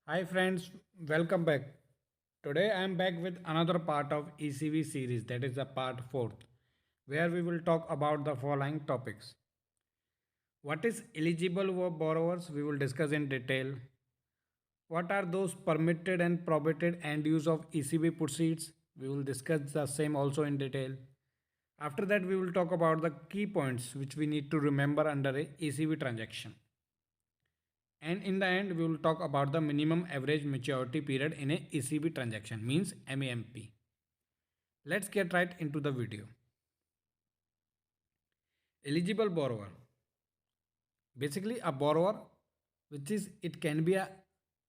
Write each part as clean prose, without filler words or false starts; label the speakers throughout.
Speaker 1: Hi friends, welcome back. Today I am back with another part of ECB series, that is the part 4th, where we will talk about the following topics. What is eligible for borrowers? We will discuss in detail. What are those permitted and prohibited end use of ECB proceeds? We will discuss the same also in detail. After that, we will talk about the key points which we need to remember under a ECB transaction. And in the end, we will talk about the minimum average maturity period in a ECB transaction, means MAMP. Let's get right into the video. Eligible borrower. Basically, a borrower, which is it can be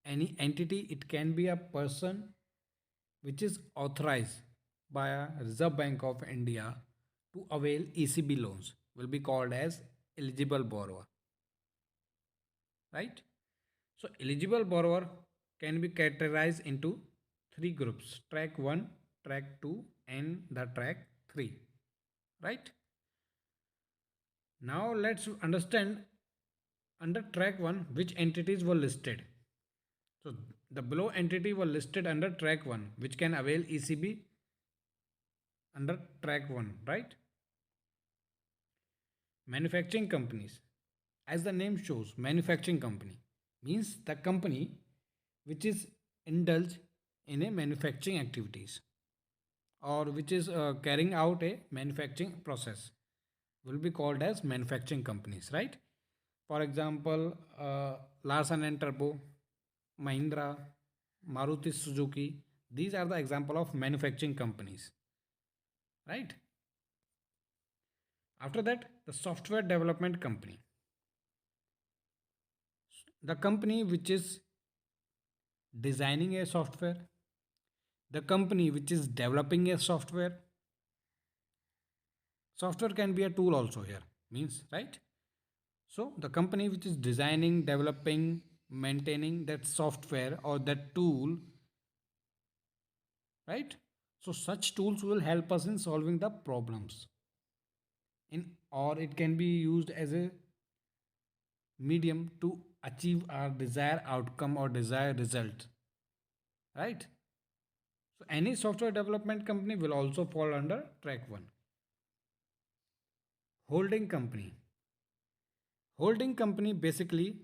Speaker 1: any entity, it can be a person which is authorized by a Reserve Bank of India to avail ECB loans, will be called as eligible borrower. Right? So eligible borrower can be categorized into three groups: track 1, track 2 and the track 3. Right? Now let's understand under track 1 which entities were listed. So the below entity were listed under track 1 which can avail ECB under track 1, right? Manufacturing companies. As the name shows, manufacturing company means the company which is indulged in a manufacturing activities or which is carrying out a manufacturing process will be called as manufacturing companies, right? For example, Larsen and Turbo, Mahindra, Maruti Suzuki, these are the example of manufacturing companies, right? After that, the software development company, the company which is designing a software, the company which is developing a software. Software can be a tool also here, means, right? So the company which is designing, developing, maintaining that software or that tool, right? So such tools will help us in solving the problems. In or it can be used as a medium to achieve our desired outcome or desired result, right? So any software development company will also fall under track 1. Holding company. Holding company basically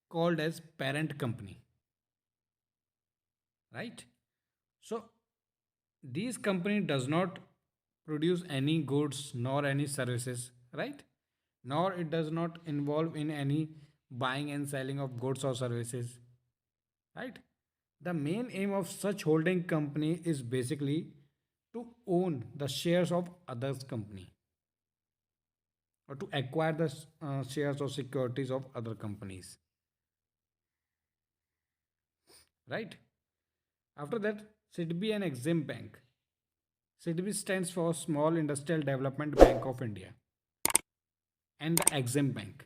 Speaker 1: called as parent company, right? So these company does not produce any goods nor any services, right? Nor it does not involve in any buying and selling of goods or services, right? The main aim of such holding company is basically to own the shares of others company or to acquire the shares or securities of other companies, right? After that, SIDBI and Exim Bank. SIDBI stands for Small Industrial Development Bank of India and the Exim Bank.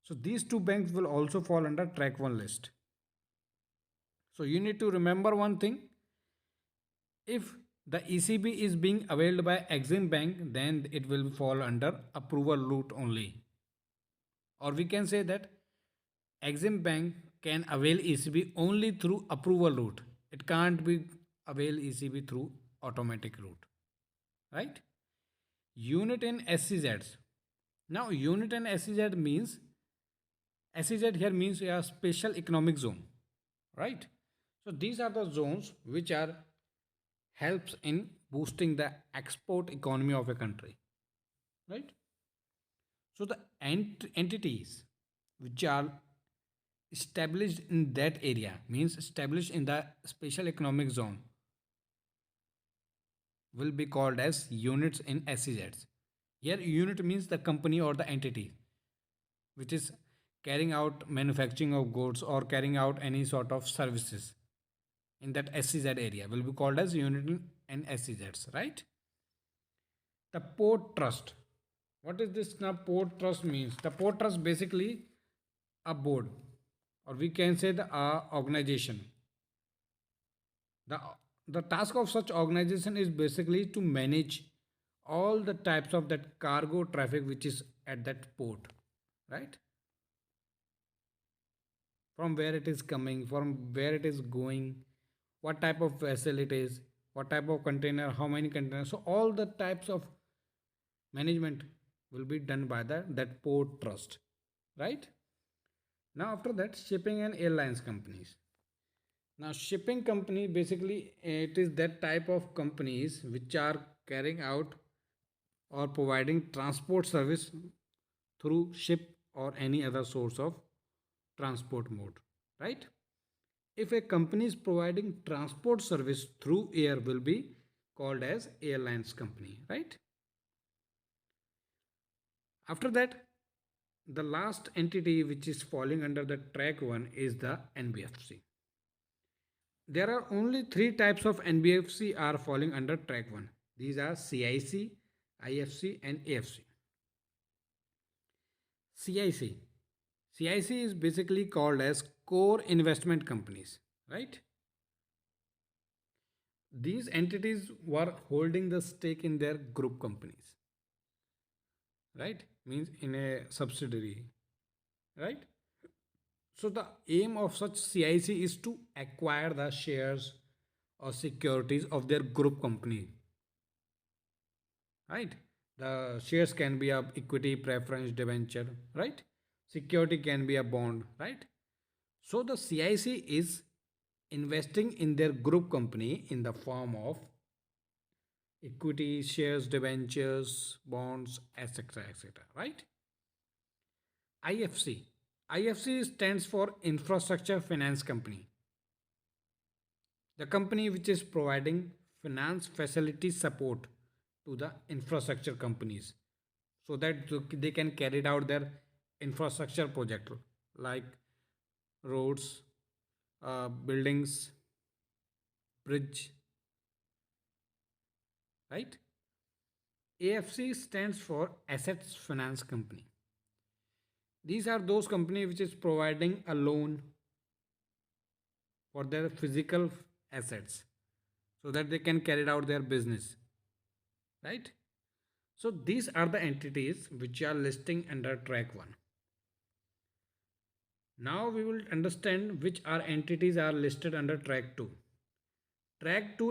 Speaker 1: So these two banks will also fall under track 1 list. So you need to remember one thing: if the ECB is being availed by Exim Bank, then it will fall under approval route only. Or we can say that Exim Bank can avail ECB only through approval route. It can't be avail ECB through automatic route, right? Unit in SCZs. Now unit in SCZ means, SEZ here means a special economic zone, right? So these are the zones which are helps in boosting the export economy of a country, right? So the entities which are established in that area, means established in the special economic zone, will be called as units in SEZs. Here unit means the company or the entity which is carrying out manufacturing of goods or carrying out any sort of services in that SEZ area will be called as unit in SEZs, right? The port trust. What is this now? Port trust means, the port trust basically a board, or we can say the organization. The the task of such organization is basically to manage all the types of that cargo traffic which is at that port, right? from where it is coming, from where it is going, what type of vessel it is, what type of container, how many containers. So all the types of management will be done by that port trust, right? Now after that, shipping and airlines companies. Now shipping company basically it is that type of companies which are carrying out or providing transport service through ship or any other source of transport mode, right? If a company is providing transport service through air will be called as airlines company, right? After that, the last entity which is falling under the track 1 is the NBFC. There are only three types of NBFC are falling under track 1. These are CIC, IFC and AFC. CIC. CIC is basically called as core investment companies, right? These entities were holding the stake in their group companies, right? Means in a subsidiary, right? So the aim of such CIC is to acquire the shares or securities of their group company, right? The shares can be a equity, preference, debenture, right? Security can be a bond, right? So the CIC is investing in their group company in the form of equity, shares, debentures, bonds, etc. etc. Right? IFC. IFC stands for Infrastructure Finance Company. The company which is providing finance facility support to the infrastructure companies so that they can carry out their infrastructure project like roads, buildings, bridge, right? AFC stands for Assets Finance Company. These are those companies which is providing a loan for their physical assets so that they can carry out their business, right? So these are the entities which are listing under track 1. Now we will understand which are entities are listed under track 2. Track 2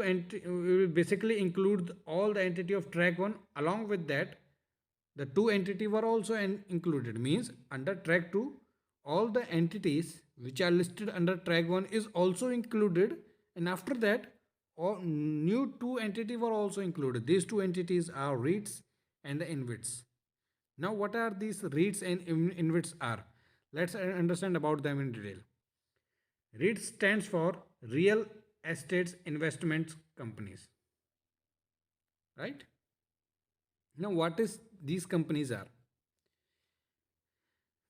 Speaker 1: will basically include all the entity of track 1. Along with that, the two entity were also included. Means under track 2, all the entities which are listed under track 1 is also included, and after that all new two entity were also included. These two entities are REITs and the InvITs. Now what are these REITs and InvITs are? Let's understand about them in detail. REIT stands for Real Estate Investment Companies, right? Now what is these companies are?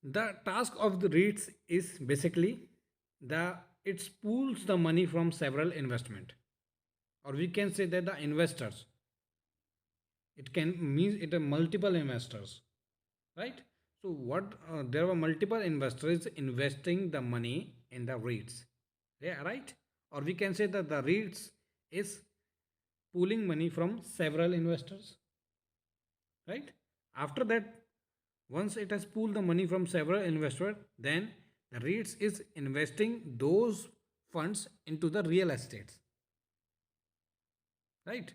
Speaker 1: The task of the REITs is basically it pools the money from several investment, or we can say that the investors. It can mean it are multiple investors, right? So what there were multiple investors investing the money in the REITs, yeah, right? Or we can say that the REITs is pooling money from several investors, right? After that, once it has pooled the money from several investors, then the REITs is investing those funds into the real estates, right?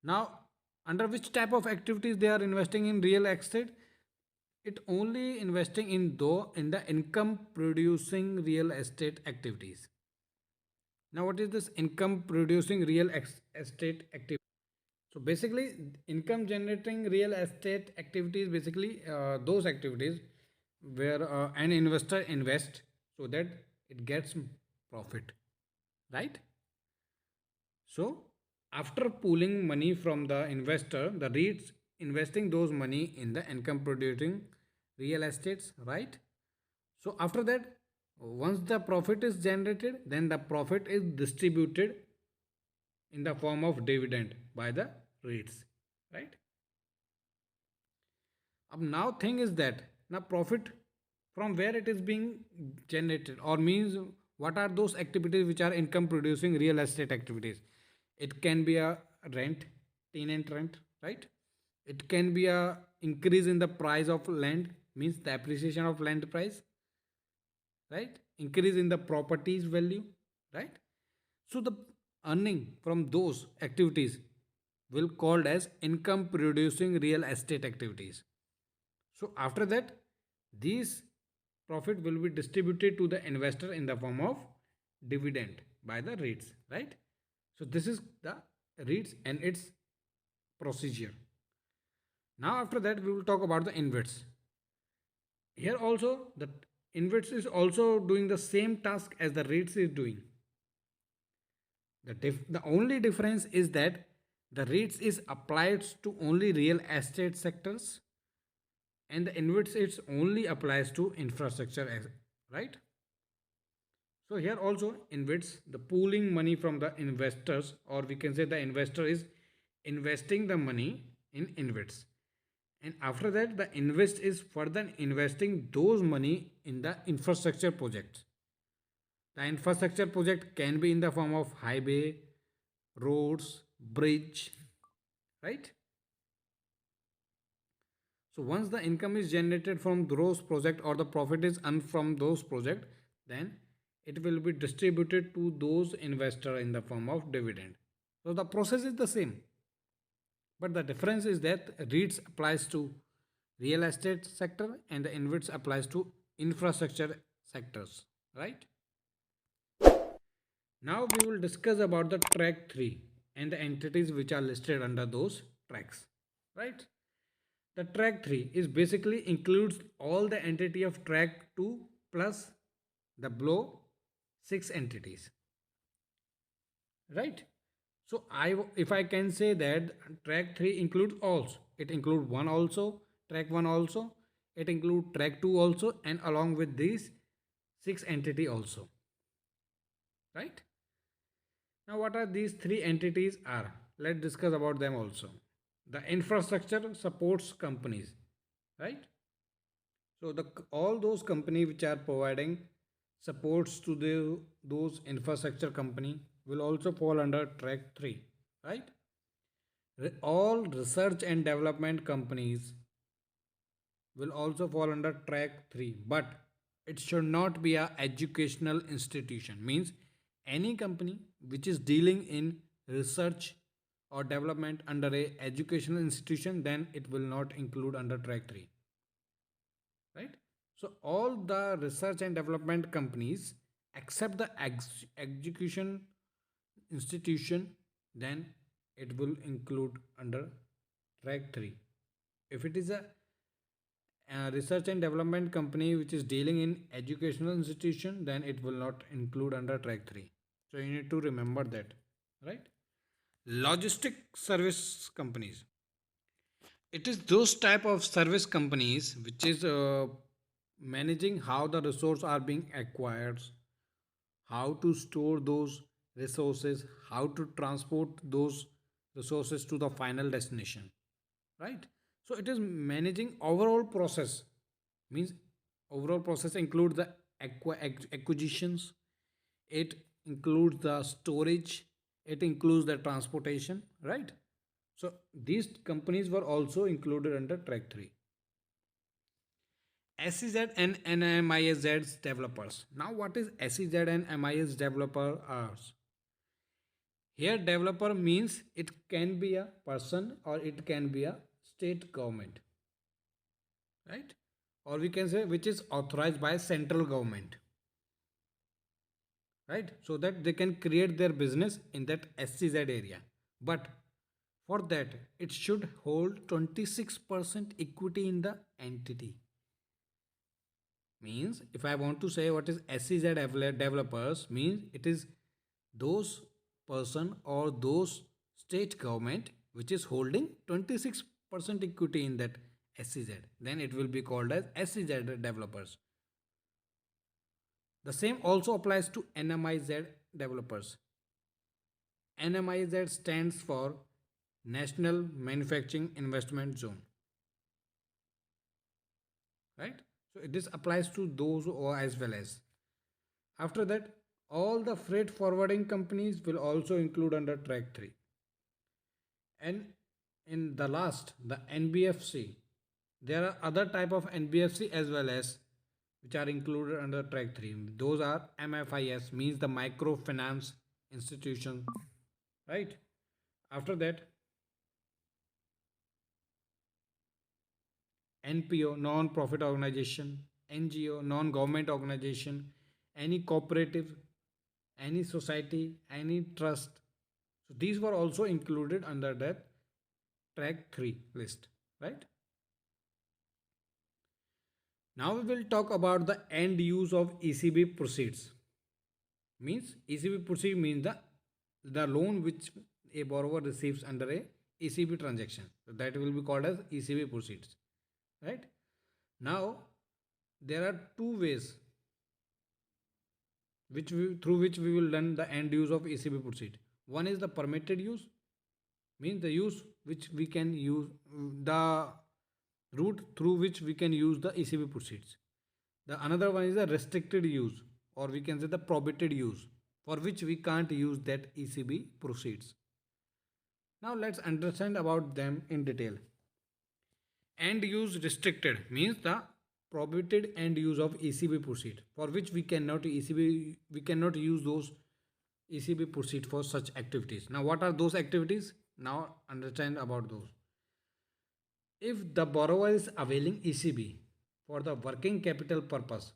Speaker 1: Now, under which type of activities they are investing in real estate? It only investing in the income producing real estate activities. Now, what is this income producing real estate activity? So basically, income generating real estate activities basically those activities where an investor invests so that it gets profit, right? So after pooling money from the investor, the REITs investing those money in the income producing real estates, right? So after that, once the profit is generated, then the profit is distributed in the form of dividend by the REITs, right? Now thing is that now profit from where it is being generated, or means what are those activities which are income producing real estate activities? It can be a rent, tenant rent, right? It can be a increase in the price of land, means the appreciation of land price, right? increase in the property's value, right? So the earning from those activities will called as income producing real estate activities. So after that, these profit will be distributed to the investor in the form of dividend by the REITs, right? So this is the REITs and its procedure. Now after that, we will talk about the InvITs. Here also, the InvITs is also doing the same task as the REITs is doing. The only difference is that the REITs is applied to only real estate sectors and the InvITs it only applies to infrastructure, right? So here also InvITs, the pooling money from the investors, or we can say the investor is investing the money in InvITs. And after that, the invest is further investing those money in the infrastructure projects. The infrastructure project can be in the form of highway, roads, bridge, right? So once the income is generated from those project or the profit is earned from those project, then it will be distributed to those investor in the form of dividend. So the process is the same, but the difference is that REITs applies to real estate sector and the InvITs applies to infrastructure sectors, right? Now we will discuss about the track 3 and the entities which are listed under those tracks, right? The track 3 is basically includes all the entity of track 2 plus the below 6 entities, right? So if I can say that track 3 includes also, it include 1 also, track 1 also, it include track 2 also, and along with these 6 entity also, right? Now what are these 3 entities are? Let's discuss about them also. The infrastructure supports companies, right? So all those company which are providing supports to those infrastructure company will also fall under track 3, right? All research and development companies will also fall under track 3, but it should not be a educational institution. Means any company which is dealing in research or development under a educational institution, then it will not include under track 3, right? So all the research and development companies except the education institution, then it will include under track 3. If it is a research and development company which is dealing in educational institution, then it will not include under track 3. So you need to remember that, right? Logistic service companies, it is those type of service companies which is managing how the resources are being acquired, how to store those resources, how to transport those resources to the final destination, right? So it is managing overall process. Means overall process includes the acquisitions, it includes the storage, it includes the transportation, right? So these companies were also included under track 3. SEZ and MIS developers. Now what is SEZ and MIS developer are? Here developer means it can be a person or it can be a state government, right? Or we can say which is authorized by central government, right? So that they can create their business in that SEZ area. But for that, it should hold 26% equity in the entity. Means if I want to say what is SEZ developers, means it is those person or those state government which is holding 26% equity in that SEZ, then it will be called as SEZ developers. The same also applies to NMIZ developers. NMIZ stands for National Manufacturing Investment Zone, right? So this applies to those or as well as. After that, all the freight forwarding companies will also include under track 3. And in the last, the NBFC, there are other type of NBFC as well as which are included under track 3. Those are MFIS, means the microfinance institution, right? After that, NPO, non-profit organization, NGO, non-government organization, any cooperative, any society, any trust. So these were also included under that track 3 list, right? Now we will talk about the end use of ECB proceeds. Means ECB proceed means the loan which a borrower receives under a ECB transaction. So that will be called as ECB proceeds, right? Now there are two ways through which we will learn the end use of ECB proceed. One is the permitted use, means the use which we can use, the route through which we can use the ECB proceeds. The another one is the restricted use, or we can say the prohibited use, for which we can't use that ECB proceeds. Now let's understand about them in detail. End use restricted means the prohibited end use of ECB proceed, for which we cannot use those ECB proceed for such activities. Now what are those activities? Now understand about those. If the borrower is availing ECB for the working capital purpose,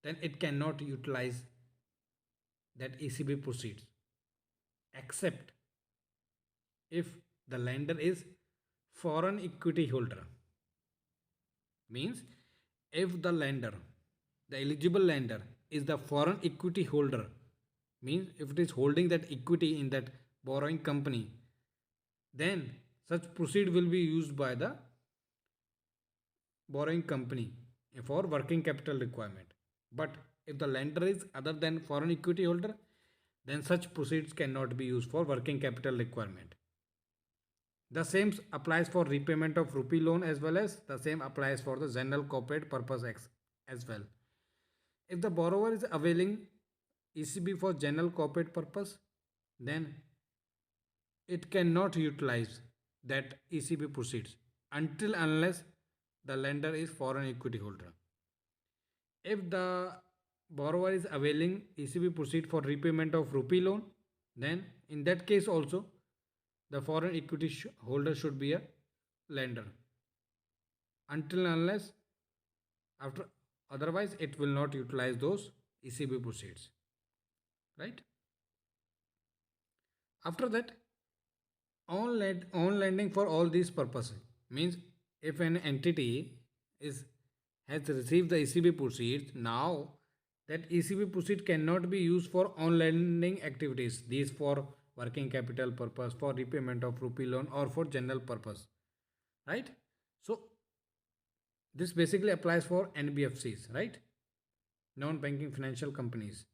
Speaker 1: then it cannot utilize that ECB proceeds, except if the lender is foreign equity holder. Means if the eligible lender is the foreign equity holder, means if it is holding that equity in that borrowing company, then such proceed will be used by the borrowing company for working capital requirement. But if the lender is other than foreign equity holder, then such proceeds cannot be used for working capital requirement. The same applies for repayment of rupee loan, as well as the same applies for the general corporate purpose as well. If the borrower is availing ECB for general corporate purpose, then it cannot utilize that ECB proceeds until unless the lender is foreign equity holder. If the borrower is availing ECB proceed for repayment of rupee loan, then in that case also the foreign equity holder should be a lender until unless otherwise it will not utilize those ECB proceeds, right? After that, on lending for all these purposes means if an entity has received the ECB proceeds, now that ECB proceed cannot be used for on lending activities. These for working capital purpose, for repayment of rupee loan, or for general purpose, right? So this basically applies for NBFCs, right? Non-banking financial companies.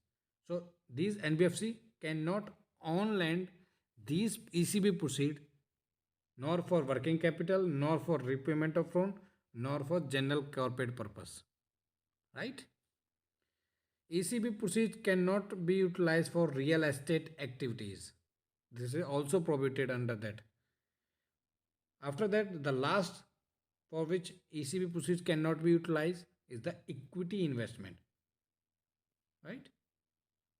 Speaker 1: So these NBFC cannot on lend these ECB proceed nor for working capital, nor for repayment of loan, nor for general corporate purpose, right? ECB proceeds cannot be utilized for real estate activities. This is also prohibited under that. After that, the last for which ECB proceeds cannot be utilized is the equity investment, right?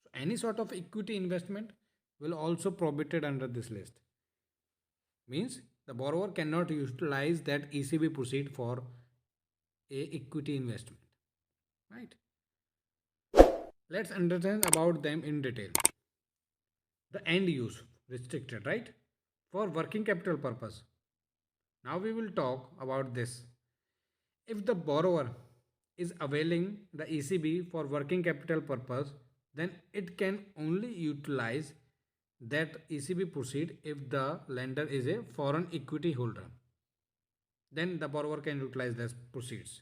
Speaker 1: So any sort of equity investment will also prohibited under this list. Means the borrower cannot utilize that ECB proceed for a equity investment, right? Let's understand about them in detail. The end use restricted, right? For working capital purpose. Now we will talk about this. If the borrower is availing the ECB for working capital purpose, then it can only utilize that ECB proceed if the lender is a foreign equity holder. Then the borrower can utilize these proceeds.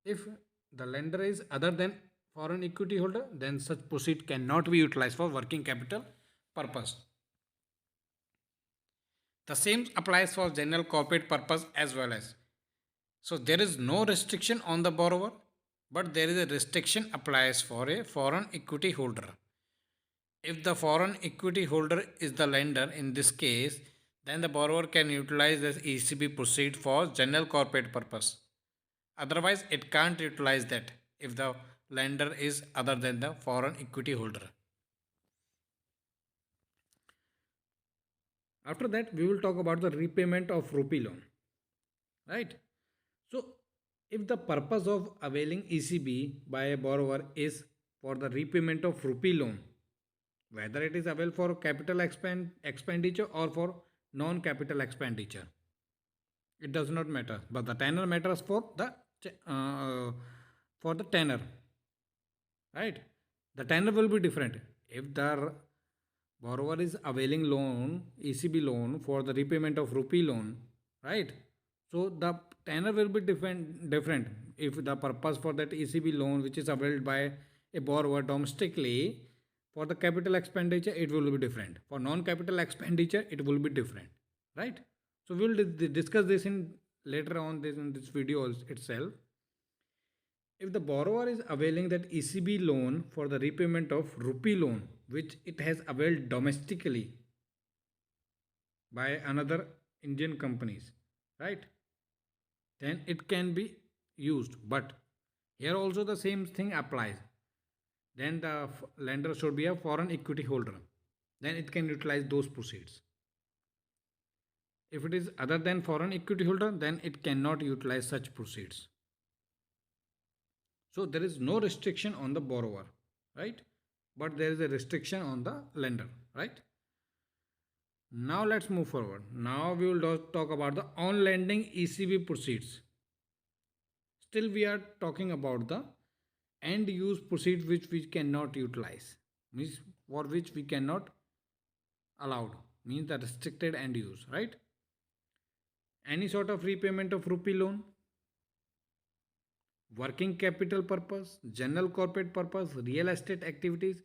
Speaker 1: If the lender is other than foreign equity holder, then such proceed cannot be utilized for working capital purpose. The same applies for general corporate purpose as well as. So there is no restriction on the borrower, but there is a restriction applies for a foreign equity holder. If the foreign equity holder is the lender in this case, then the borrower can utilize this ECB proceed for general corporate purpose. Otherwise, it can't utilize that if the lender is other than the foreign equity holder. After that, we will talk about the repayment of rupee loan. Right? So, if the purpose of availing ECB by a borrower is for the repayment of rupee loan, whether it is available for capital expenditure or for non-capital expenditure, it does not matter. But the tenor matters for the tenor, right? The tenor will be different. If the borrower is availing loan, ECB loan for the repayment of rupee loan, right? So the tenor will be different. If the purpose for that ECB loan which is availed by a borrower domestically for the capital expenditure, it will be different. For non-capital expenditure, it will be different, right? So we will discuss this in later on this in this video itself. If the borrower is availing that ECB loan for the repayment of rupee loan which it has availed domestically by another Indian companies, right? Then it can be used. But here also the same thing applies. Then the lender should be a foreign equity holder. Then it can utilize those proceeds. If it is other than foreign equity holder, then it cannot utilize such proceeds. So there is no restriction on the borrower, right? But there is a restriction on the lender, right? Now let's move forward. Now we will talk about the on lending ECB proceeds. Still we are talking about the end use proceeds which we cannot utilize, means for which we cannot allowed, means the restricted end use, right? Any sort of repayment of rupee loan, working capital purpose, general corporate purpose, real estate activities,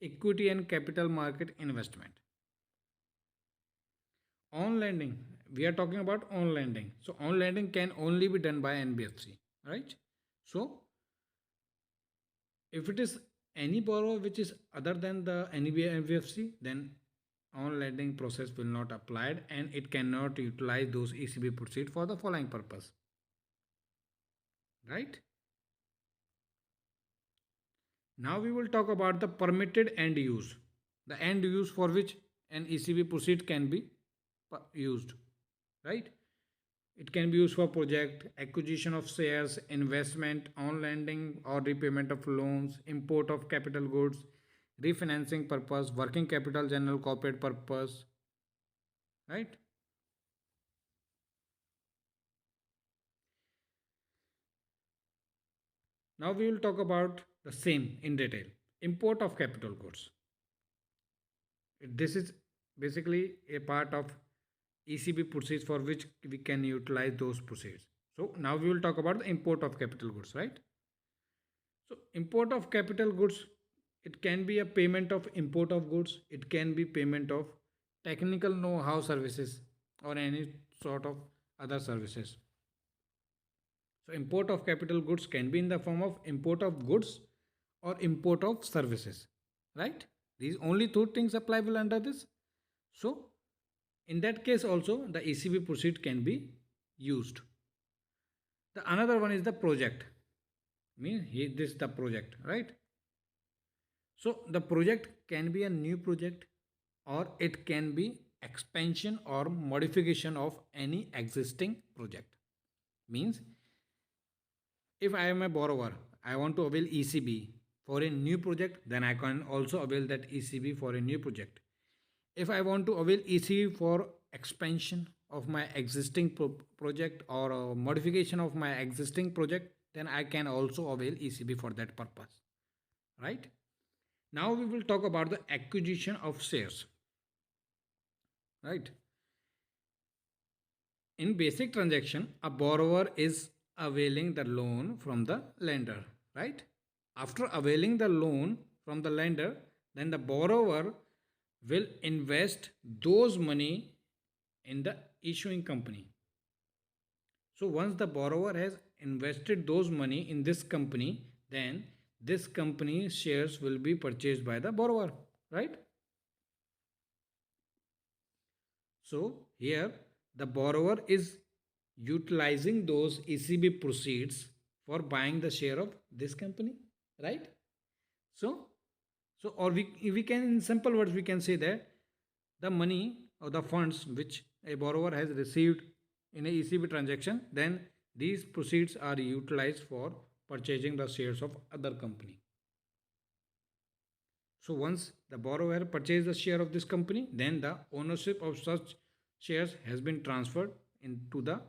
Speaker 1: equity and capital market investment. On lending, we are talking about on lending. So on lending can only be done by NBFC, right? So if it is any borrower which is other than the NBFC, then on lending process will not applied and it cannot utilize those ECB proceeds for the following purpose, right? Now we will talk about the permitted end use, the end use for which an ECB proceed can be used, right? It can be used for project, acquisition of shares, investment, on lending or repayment of loans, import of capital goods, refinancing purpose, working capital, general corporate purpose, right? Now we will talk about the same in detail. Import of capital goods. This is basically a part of ECB proceeds for which we can utilize those proceeds. So now we will talk about the import of capital goods, right? So import of capital goods, it can be a payment of import of goods, it can be payment of technical know-how services or any sort of other services. So import of capital goods can be in the form of import of goods or import of services, right? These only two things applicable under this. So in that case also the ECB proceed can be used. The another one is the project. This is the project, right? So the project can be a new project or it can be expansion or modification of any existing project. Means if I am a borrower, I want to avail ECB for a new project, then I can also avail that ECB for a new project. If I want to avail ECB for expansion of my existing project or a modification of my existing project, then I can also avail ECB for that purpose, right? Now we will talk about the acquisition of shares, right? In basic transaction, a borrower is availing the loan from the lender, right? After availing the loan from the lender, then the borrower will invest those money in the issuing company. So once the borrower has invested those money in this company, then this company shares will be purchased by the borrower, right? So here the borrower is utilizing those ECB proceeds for buying the share of this company, right? So or we can, in simple words, we can say that the money or the funds which a borrower has received in a ECB transaction, then these proceeds are utilized for purchasing the shares of other company. So once the borrower purchased the share of this company, then the ownership of such shares has been transferred into the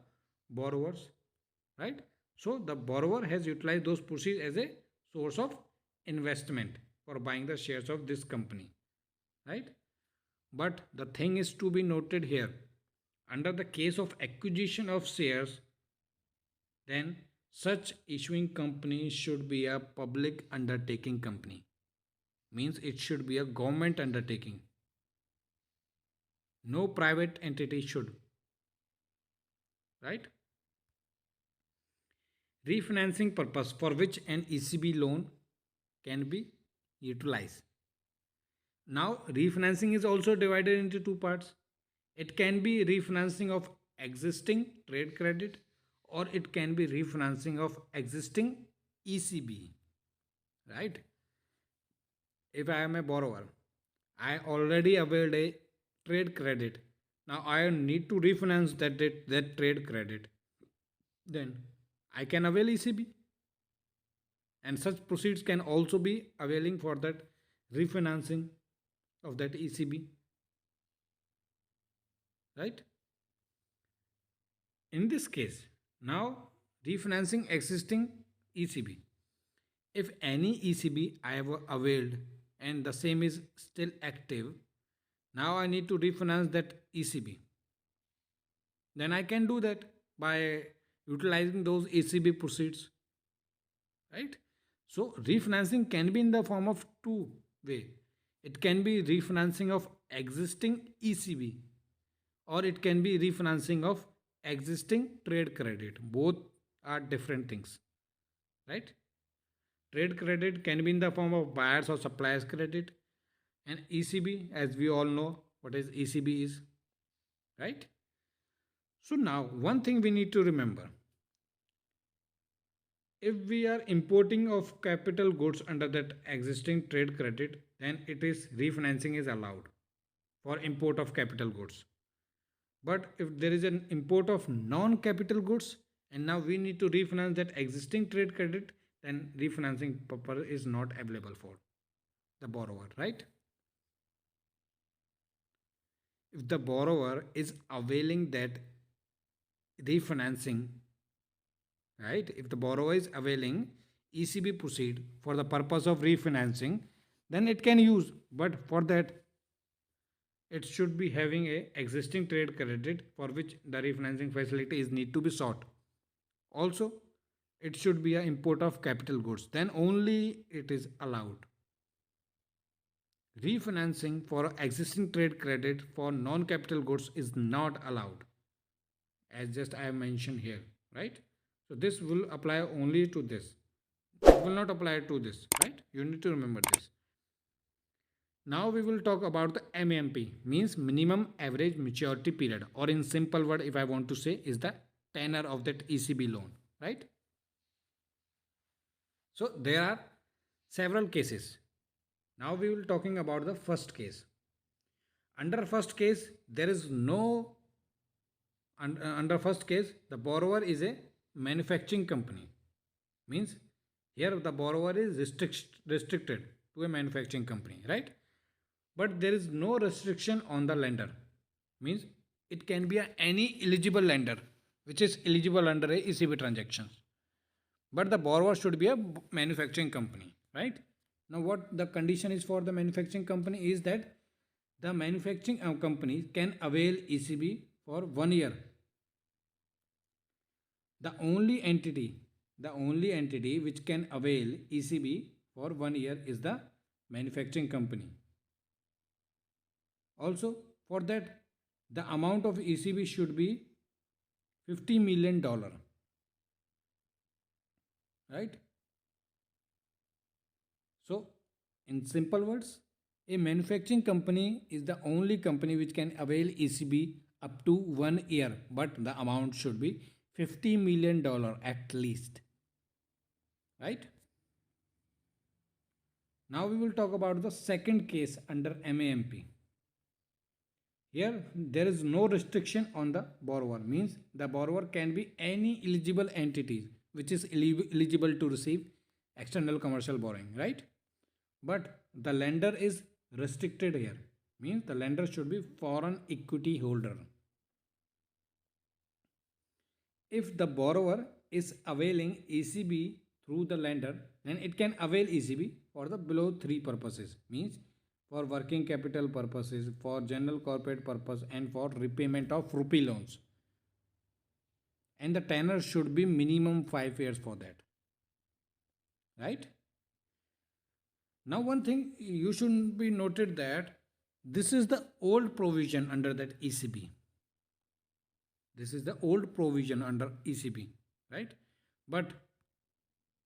Speaker 1: borrowers, right? So the borrower has utilized those proceeds as a source of investment for buying the shares of this company, right? But the thing is to be noted here, under the case of acquisition of shares, then such issuing company should be a public undertaking company. Means it should be a government undertaking. No private entity should, right? Refinancing purpose for which an ECB loan can be utilized. Now, refinancing is also divided into two parts. It can be refinancing of existing trade credit, or it can be refinancing of existing ECB, right? If I am a borrower, I already availed a trade credit. Now I need to refinance that trade credit. Then I can avail ECB, and such proceeds can also be availing for that refinancing of that ECB, right? In this case, now refinancing existing ECB. If any ECB I have availed and the same is still active, now I need to refinance that ECB. Then I can do that by utilizing those ECB proceeds, right? So refinancing can be in the form of two way. It can be refinancing of existing ECB, or it can be refinancing of existing trade credit. Both are different things, right? Trade credit can be in the form of buyers or suppliers credit, and ECB, as we all know what is ECB is, right? So now one thing we need to remember, if we are importing of capital goods under that existing trade credit, then it is refinancing is allowed for import of capital goods. But if there is an import of non-capital goods and now we need to refinance that existing trade credit, then refinancing purpose is not available for the borrower, right? If the borrower is availing that refinancing, right? If the borrower is availing ECB proceed for the purpose of refinancing, then it can use, but for that it should be having a existing trade credit for which the refinancing facility is need to be sought. Also, it should be an import of capital goods, then only it is allowed. Refinancing for existing trade credit for non-capital goods is not allowed, as just I have mentioned here, right? So this will apply only to this. It will not apply to this, right? You need to remember this. Now we will talk about the MAMP, means minimum average maturity period, or in simple word if I want to say is the tenor of that ECB loan, right? So there are several cases. Now we will talking about the first case. Under first case, there is no under first case the borrower is a manufacturing company. Means here the borrower is restricted to a manufacturing company, right? But there is no restriction on the lender. Means it can be any eligible lender which is eligible under a ECB transactions. But the borrower should be a manufacturing company, right? Now what the condition is for the manufacturing company is that the manufacturing company can avail ECB for 1 year. The only entity which can avail ECB for 1 year is the manufacturing company. Also, for that, the amount of ECB should be $50 million, right? So, in simple words, a manufacturing company is the only company which can avail ECB up to 1 year, but the amount should be $50 million at least. right? Now we will talk about the second case under MAMP. Here there is no restriction on the borrower, means the borrower can be any eligible entity which is eligible to receive external commercial borrowing, right? But the lender is restricted here, means the lender should be foreign equity holder. If the borrower is availing ECB through the lender, then it can avail ECB for the below three purposes, means for working capital purposes, for general corporate purpose, and for repayment of rupee loans. And the tenor should be minimum 5 years for that, right? Now one thing you should be noted that this is the old provision under that ECB. This is the old provision under ECB, right? But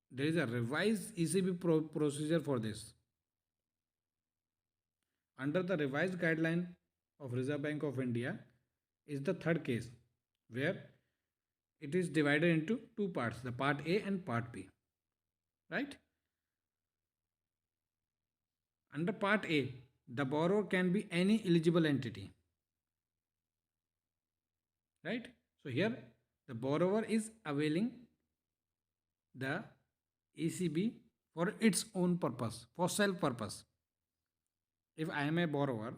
Speaker 1: there is a revised ECB procedure for this. Under the revised guideline of Reserve Bank of India is the third case, where it is divided into two parts, the part A and part B, right? Under part A, the borrower can be any eligible entity, right? So here the borrower is availing the ECB for its own purpose, for self purpose. If I am a borrower,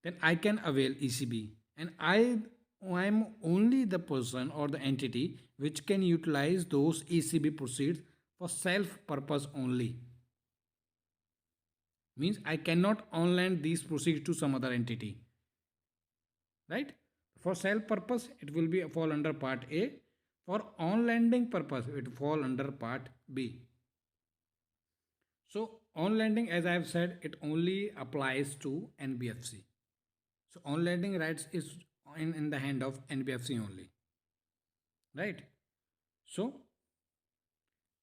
Speaker 1: then I can avail ECB, and I am only the person or the entity which can utilize those ECB proceeds for self purpose only. Means I cannot on lend these proceeds to some other entity, right? For self purpose it will be fall under part A. For on lending purpose it fall under part B. So on lending, as I have said, it only applies to NBFC. So on lending rights is in the hand of NBFC only, right? So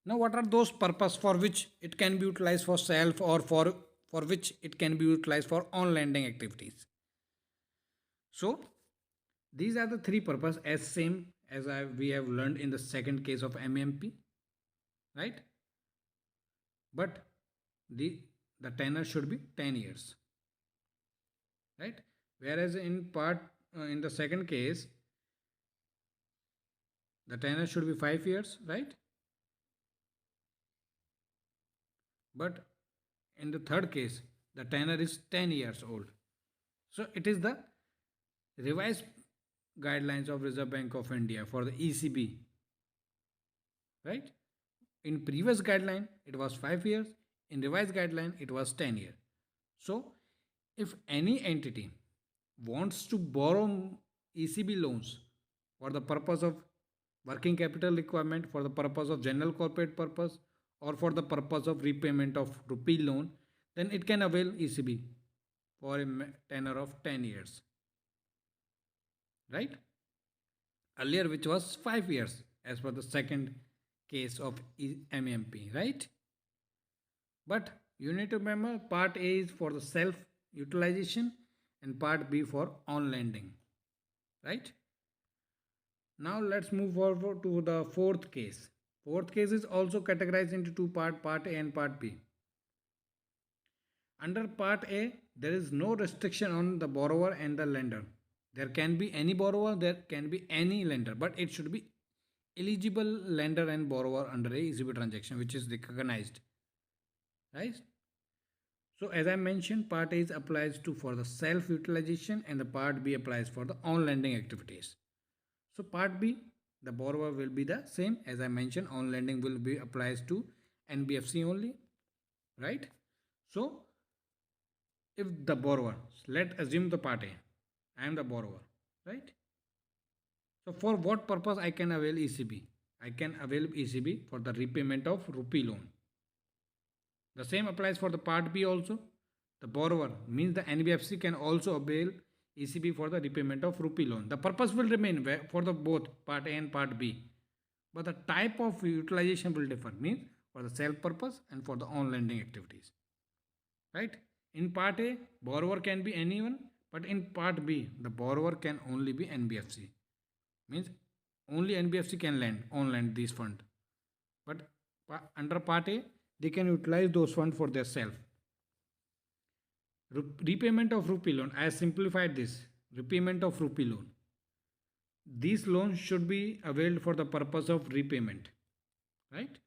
Speaker 1: now what are those purpose for which it can be utilized for self, or for which it can be utilized for on lending activities? So these are the three purpose as same as we have learned in the second case of MAMP, right? But the tenor should be 10 years, right? Whereas in the second case the tenor should be 5 years, right? But in the third case the tenor is 10 years old. So it is the revised guidelines of Reserve Bank of India for the ECB, right? In previous guideline it was 5 years, in revised guideline it was 10 years. So if any entity wants to borrow ECB loans for the purpose of working capital requirement, for the purpose of general corporate purpose, or for the purpose of repayment of rupee loan, then it can avail ECB for a tenor of 10 years, right? Earlier which was 5 years as per the second case of MAMP, right? But you need to remember part A is for the self utilization and part B for on lending, right? Now let's move forward to the fourth case. Fourth case is also categorized into two parts, part A and part B. Under part A, there is no restriction on the borrower and the lender. There can be any borrower, there can be any lender, but it should be eligible lender and borrower under a ECB transaction which is recognized, right? So as I mentioned, part A applies to for the self utilization and the part B applies for the on lending activities. So part B, the borrower will be the same as I mentioned, on lending will be applies to NBFC only, right? So if the borrower, let's assume the part A, I am the borrower, right? So for what purpose I can avail ECB? I can avail ECB for the repayment of rupee loan. The same applies for the part B also. The borrower means the NBFC can also avail ECB for the repayment of rupee loan. The purpose will remain for the both part A and part B, but the type of utilization will differ, means for the self purpose and for the on lending activities, right? In part A, borrower can be anyone, but in part B, the borrower can only be NBFC. Means only NBFC can on lend these funds. But Under Part A, they can utilize those funds for their self. Repayment of rupee loan. I have simplified this. Repayment of rupee loan. These loans should be availed for the purpose of repayment. Right?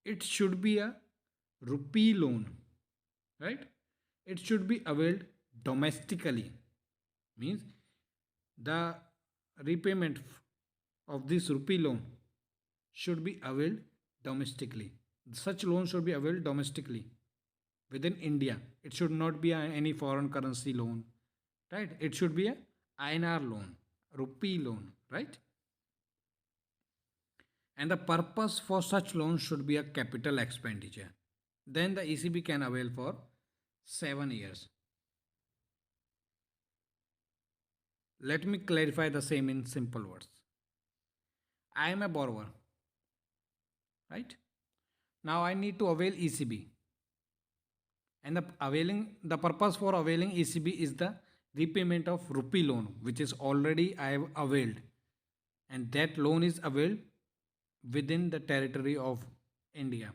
Speaker 1: It should be a rupee loan. Right? It should be availed domestically. Means the repayment of this rupee loan should be availed domestically. Such loan should be availed domestically within India. It should not be any foreign currency loan, right? It should be a INR loan, rupee loan, right? And the purpose for such loan should be a capital expenditure. Then the ECB can avail for 7 years. Let me clarify the same in simple words. I am a borrower, right? Now I need to avail ECB. And the purpose for availing ECB is the repayment of rupee loan, which is already I have availed. And that loan is availed within the territory of India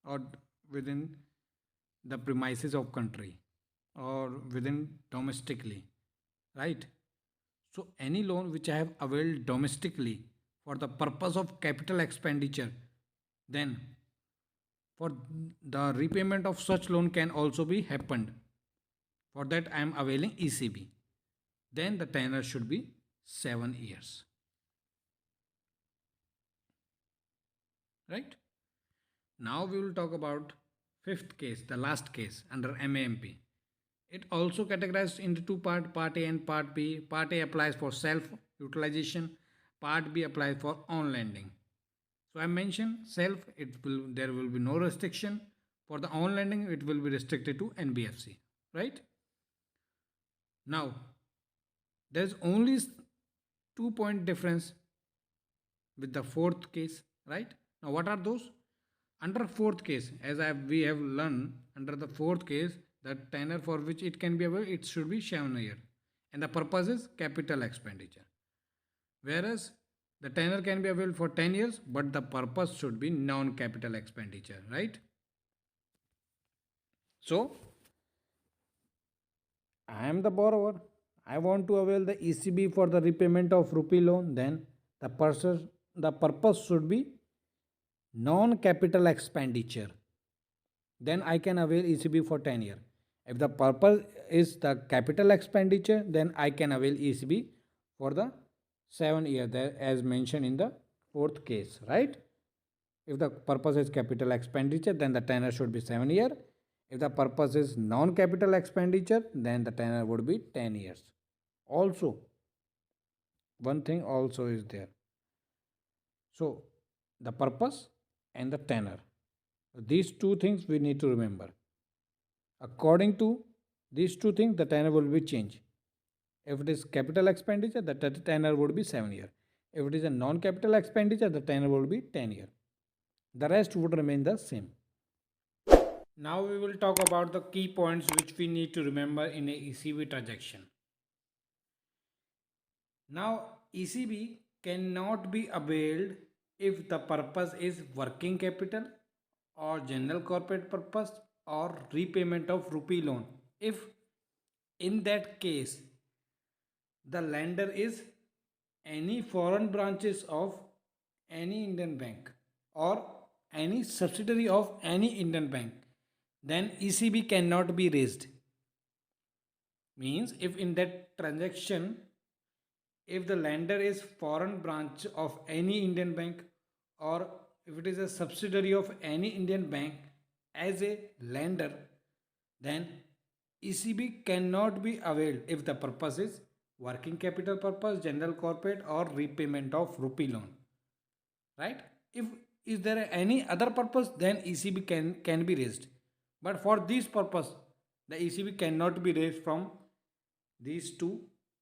Speaker 1: or within the premises of country or within domestically, right? So any loan which I have availed domestically for the purpose of capital expenditure, then for the repayment of such loan can also be happened. For that I am availing ECB. Then the tenure should be 7 years. Right? Now we will talk about fifth case, the last case under MAMP. It also categorized into two parts, Part A and Part B. Part A applies for self-utilization. Part B applies for on-lending. So I mentioned self, there will be no restriction. For the on-lending, it will be restricted to NBFC, right? Now, there is only 2-point difference with the fourth case, right? Now, what are those? Under fourth case, as we have learned, under the fourth case, the tenure for which it can be available, it should be 7 years. And the purpose is capital expenditure. Whereas the tenure can be available for 10 years, but the purpose should be non-capital expenditure, right? So, I am the borrower. I want to avail the ECB for the repayment of rupee loan. Then the purpose should be non-capital expenditure. Then I can avail ECB for 10 years. If the purpose is the capital expenditure, then I can avail ECB for the 7 years as mentioned in the fourth case, right? If the purpose is capital expenditure, then the tenure should be 7 years. If the purpose is non-capital expenditure, then the tenure would be 10 years. Also, one thing also is there. So, the purpose and the tenure. These two things we need to remember. According to these two things, the tenure will be changed. If it is capital expenditure, the tenure would be 7 years. If it is a non-capital expenditure, the tenure would be 10 years. The rest would remain the same. Now we will talk about the key points which we need to remember in a ECB transaction. Now ECB cannot be availed if the purpose is working capital or general corporate purpose or repayment of rupee loan. If in that case the lender is any foreign branches of any Indian bank or any subsidiary of any Indian bank, then ECB cannot be raised. Means if in that transaction, if the lender is foreign branch of any Indian bank or if it is a subsidiary of any Indian bank as a lender, then ECB cannot be availed if the purpose is working capital purpose, general corporate or repayment of rupee loan, right? If is there any other purpose, then ECB can be raised, but for this purpose the ECB cannot be raised from these two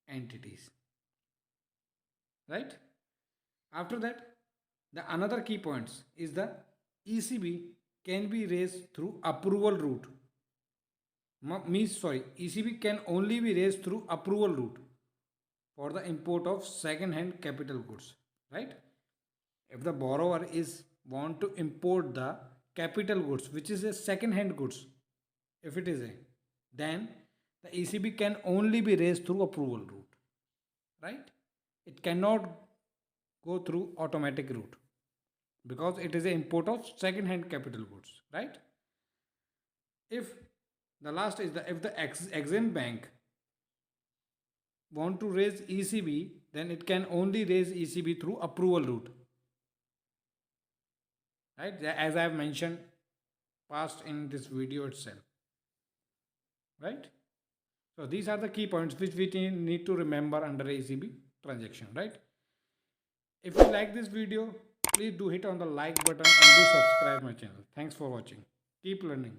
Speaker 1: entities, right? After that, the another key points is the ECB can be raised through approval route. ECB can only be raised through approval route for the import of second hand capital goods, right? If the borrower is want to import the capital goods, which is a second hand goods, if it is a, then the ECB can only be raised through approval route, right? It cannot go through automatic route because it is an import of second hand capital goods, right? If the last is the, if the exempt bank want to raise ECB, then it can only raise ECB through approval route, right? As I have mentioned past in this video itself, right? So these are the key points which we need to remember under ECB transaction, right? If you like this video, please do hit on the like button and do subscribe my channel. Thanks for watching. Keep learning.